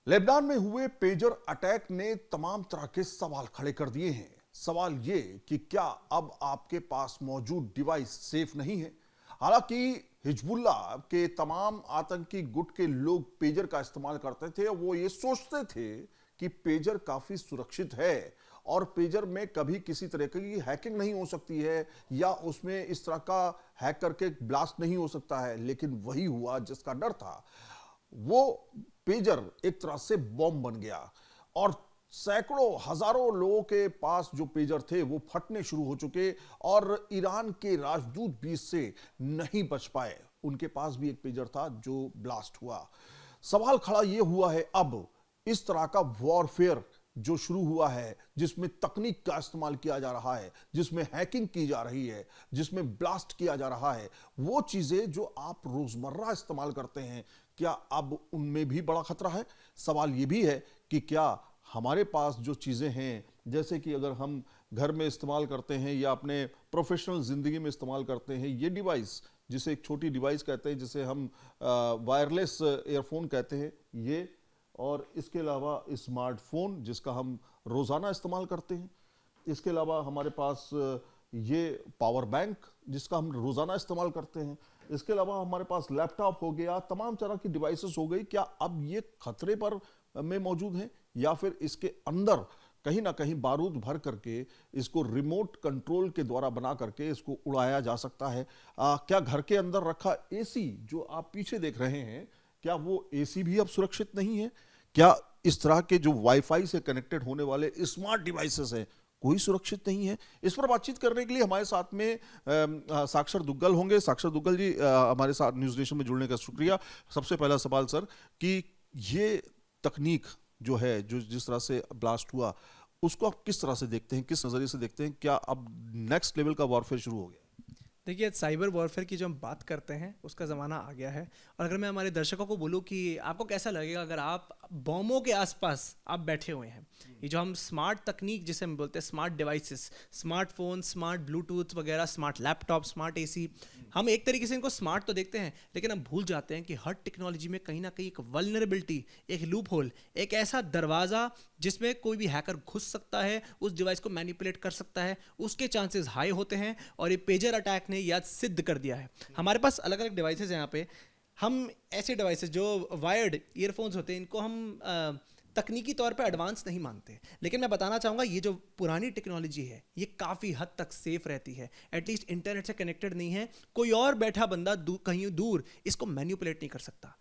Lebanon में हुए pager attack ने तमाम तरह के सवाल खड़े कर दिए हैं। सवाल ये कि क्या अब आपके पास मौजूद डिवाइस सेफ नहीं है। हालांकि हिजबुल्लाह के तमाम आतंकी गुट के लोग पेजर का इस्तेमाल करते थे और वो ये सोचते थे कि पेजर काफी सुरक्षित है और पेजर में कभी किसी तरह की हैकिंग नहीं हो सकती है या उसमें इस तरह का हैक करके ब्लास्ट नहीं हो सकता है। लेकिन वही हुआ जिसका डर था। वो पेजर एक तरह से बॉम्ब बन गया और सैकड़ों हजारों लोगों के पास जो पेजर थे वो फटने शुरू हो चुके और ईरान के राजदूत भी इससे नहीं बच पाए। उनके पास भी एक पेजर था जो ब्लास्ट हुआ। सवाल खड़ा यह हुआ है अब इस तरह का वॉरफेयर जो शुरू हुआ है, जिसमें तकनीक का इस्तेमाल किया जा रहा है, जिसमें हैकिंग की जा रही है, जिसमें ब्लास्ट किया जा रहा है, वो चीजें जो आप रोजमर्रा इस्तेमाल करते हैं, क्या अब उनमें भी बड़ा खतरा है। सवाल ये भी है कि क्या हमारे पास जो चीजें हैं, जैसे कि अगर हम घर में इस्तेमाल करते हैं या अपने प्रोफेशनल जिंदगी में इस्तेमाल करते हैं, ये डिवाइस जिसे एक छोटी डिवाइस कहते हैं, जिसे हम वायरलेस ईयरफोन कहते हैं, ये और इसके अलावा स्मार्टफोन जिसका हम रोज़ाना इस्तेमाल करते हैं, इसके अलावा हमारे पास ये पावर बैंक जिसका हम रोज़ाना इस्तेमाल करते हैं, इसके अलावा हमारे पास लैपटॉप हो गया, तमाम तरह की डिवाइसेस हो गई। क्या अब ये खतरे पर में मौजूद हैं या फिर इसके अंदर कहीं ना कहीं बारूद भर करके इसको रिमोट कंट्रोल के द्वारा बना करके इसको उड़ाया जा सकता है। क्या घर के अंदर रखा एसी जो आप पीछे देख रहे हैं, क्या वो एसी भी अब सुरक्षित नहीं है? क्या इस तरह के जो वाईफाई से कनेक्टेड होने वाले स्मार्ट डिवाइसेस हैं कोई सुरक्षित नहीं है? इस पर बातचीत करने के लिए हमारे साथ में साक्षर दुग्गल होंगे। साक्षर दुग्गल जी, हमारे साथ न्यूज़ नेशन में जुड़ने का शुक्रिया। सबसे पहला सवाल सर कि ये तकनीक जो है, जो जिस तरह से ब्लास्ट हुआ, उसको आप किस तरह से देखते हैं, किस नज़रिए से देखते हैं? क्या अब नेक्स्ट लेवल का वॉरफेयर शुरू हो गया? देखिए, साइबर वॉरफेयर की जो हम बात करते हैं उसका ज़माना आ गया है। और अगर मैं हमारे दर्शकों को बोलूँ कि आपको कैसा लगेगा अगर आप बॉम्बों के आसपास आप बैठे हुए हैं। ये जो हम स्मार्ट तकनीक जिसे हम बोलते हैं, smart devices, smartphone, smart Bluetooth वगैरह, स्मार्ट लैपटॉप, स्मार्ट एसी, हम एक तरीके से इनको स्मार्ट तो देखते हैं, लेकिन हम भूल जाते हैं कि हर टेक्नोलॉजी में कहीं ना कहीं एक वल्नरेबिलिटी, एक लूप होल, एक ऐसा दरवाज़ा जिसमें कोई भी हैकर घुस सकता है, उस डिवाइस को मैनिपुलेट कर सकता है, उसके चांसेस हाई होते हैं। और ये पेजर अटैक ने यह सिद्ध कर दिया है। हमारे पास अलग अलग डिवाइसेस हैं यहाँ पे। हम ऐसे डिवाइसेस जो वायर्ड ईयरफोन्स होते हैं, इनको हम तकनीकी तौर पे एडवांस नहीं मानते, लेकिन मैं बताना चाहूँगा ये जो पुरानी टेक्नोलॉजी है ये काफ़ी हद तक सेफ रहती है। एटलीस्ट इंटरनेट से कनेक्टेड नहीं है, कोई और बैठा बंदा कहीं दूर इसको मैनिपुलेट नहीं कर सकता।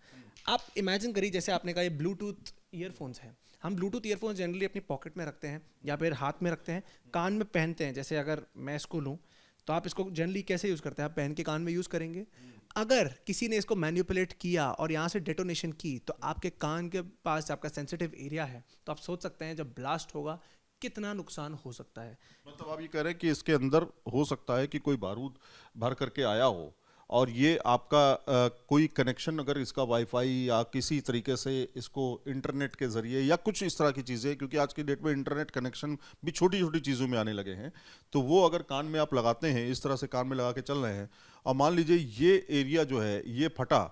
आप इमेजिन करिए, जैसे आपने कहा ये ब्लूटूथ ईयरफोन्स हैं। हम ब्लूटूथ ईयरफोन्स जनरली अपनी पॉकेट में रखते हैं या फिर हाथ में रखते हैं, कान में पहनते हैं। जैसे अगर मैं इसको लूँ तो आप इसको जनरली कैसे यूज़ करते हैं? आप पहन के कान में यूज़ करेंगे। अगर किसी ने इसको मैनिपुलेट किया और यहाँ से डेटोनेशन की तो आपके कान के पास आपका सेंसिटिव एरिया है, तो आप सोच सकते हैं जब ब्लास्ट होगा कितना नुकसान हो सकता है। मतलब आप ये कह रहे हैं कि इसके अंदर हो सकता है कि कोई बारूद भर करके आया हो और ये आपका कोई कनेक्शन अगर इसका वाईफाई या किसी तरीके से इसको इंटरनेट के जरिए या कुछ इस तरह की चीज़ें, क्योंकि आज की डेट में इंटरनेट कनेक्शन भी छोटी छोटी चीज़ों में आने लगे हैं, तो वो अगर कान में आप लगाते हैं, इस तरह से कान में लगा के चल रहे हैं और मान लीजिए ये एरिया जो है ये फटा,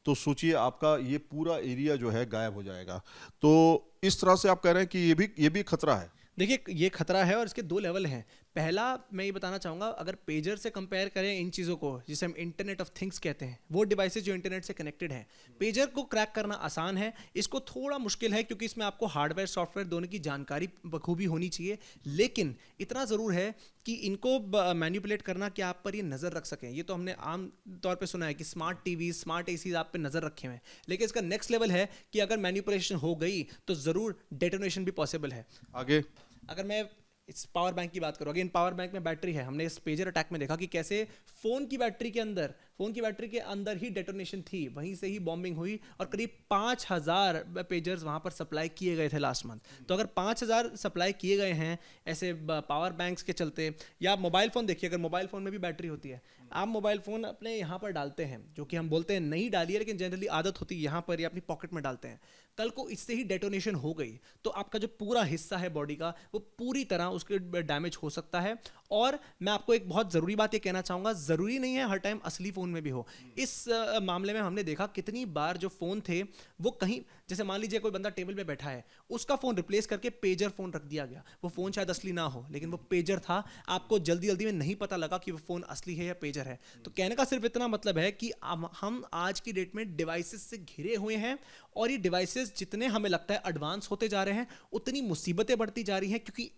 तो सोचिए आपका ये पूरा एरिया जो है गायब हो जाएगा। तो इस तरह से आप कह रहे हैं कि ये भी खतरा है। देखिए, ये खतरा है और इसके दो लेवल हैं। पहला मैं ये बताना चाहूँगा, अगर पेजर से कंपेयर करें इन चीज़ों को जिसे हम इंटरनेट ऑफ थिंग्स कहते हैं, वो डिवाइसेस जो इंटरनेट से कनेक्टेड हैं, पेजर को क्रैक करना आसान है, इसको थोड़ा मुश्किल है क्योंकि इसमें आपको हार्डवेयर सॉफ्टवेयर दोनों की जानकारी बखूबी होनी चाहिए। लेकिन इतना ज़रूर है कि इनको मैनिपुलेट करना कि आप पर ये नज़र रख सकें। ये तो हमने आम तौर पे सुना है कि स्मार्ट टीवी, स्मार्ट एसीज आप पे नज़र रखे हुए हैं, लेकिन इसका नेक्स्ट लेवल है कि अगर मैनिपुलेशन हो गई तो ज़रूर डेटोनेशन भी पॉसिबल है। आगे अगर मैं इस पावर बैंक की बात करूँ, अगेन पावर बैंक में बैटरी है। हमने इस पेजर अटैक में देखा कि कैसे फ़ोन की बैटरी के अंदर ही डेटोनेशन थी, वहीं से ही बॉम्बिंग हुई और करीब 5000 पेजर्स वहाँ पर सप्लाई किए गए थे लास्ट मंथ। तो अगर 5000 सप्लाई किए गए हैं ऐसे पावर बैंक्स के चलते, या मोबाइल फ़ोन देखिए, अगर मोबाइल फ़ोन में भी बैटरी होती है, आप मोबाइल फ़ोन अपने यहाँ पर डालते हैं, जो कि हम बोलते हैं नहीं डालिए, लेकिन जनरली आदत होती है यहाँ पर या अपनी पॉकेट में डालते हैं। कल को इससे ही डेटोनेशन हो गई तो आपका जो पूरा हिस्सा है बॉडी का वो पूरी तरह उसके डैमेज हो सकता है और मैं आपको एक बहुत ज़रूरी बात ये कहना चाहूँगा, ज़रूरी नहीं है हर टाइम असली फ़ोन में भी हो। इस मामले में हमने देखा कितनी बार जो फ़ोन थे वो कहीं, जैसे मान लीजिए कोई बंदा टेबल पे बैठा है, उसका फ़ोन रिप्लेस करके पेजर फ़ोन रख दिया गया। वो फ़ोन शायद असली ना हो लेकिन वो पेजर था, आपको जल्दी जल्दी में नहीं पता लगा कि वो फ़ोन असली है या पेजर है। तो कहने का सिर्फ इतना मतलब है कि हम आज की डेट में डिवाइसेस से घिरे हुए हैं, और ये डिवाइसेस जितने हमें लगता है एडवांस होते जा रहे हैं उतनी मुसीबतें बढ़ती जा रही हैं, क्योंकि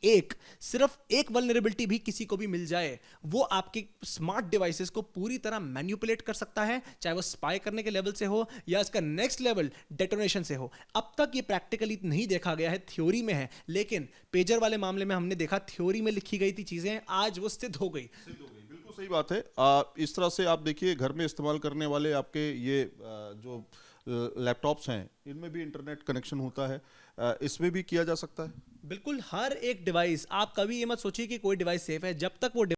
सिर्फ एक वल्नरेबिलिटी भी किसी को भी मिल जाए, वो आपके स्मार्ट डिवाइसेस को पूरी तरह मैनिपुलेट कर सकता है, चाहे वो स्पाई करने के लेवल से हो या इसका नेक्स्ट लेवल डेटोनेशन से हो। अब तक ये प्रैक्टिकली नहीं देखा गया है, थ्योरी में है, लेकिन पेजर वाले मामले में हमने देखा थ्योरी में लिखी गई थी चीजें, आज वो सिद्ध हो गई। बिल्कुल सही बात है। इस तरह से आप देखिए घर में इस्तेमाल करने वाले आपके ये जो लैपटॉप्स हैं, इनमें भी इंटरनेट कनेक्शन होता है, इसमें भी किया जा सकता है। बिल्कुल, हर एक डिवाइस, आप कभी ये मत सोचिए कि कोई डिवाइस सेफ है, जब तक वो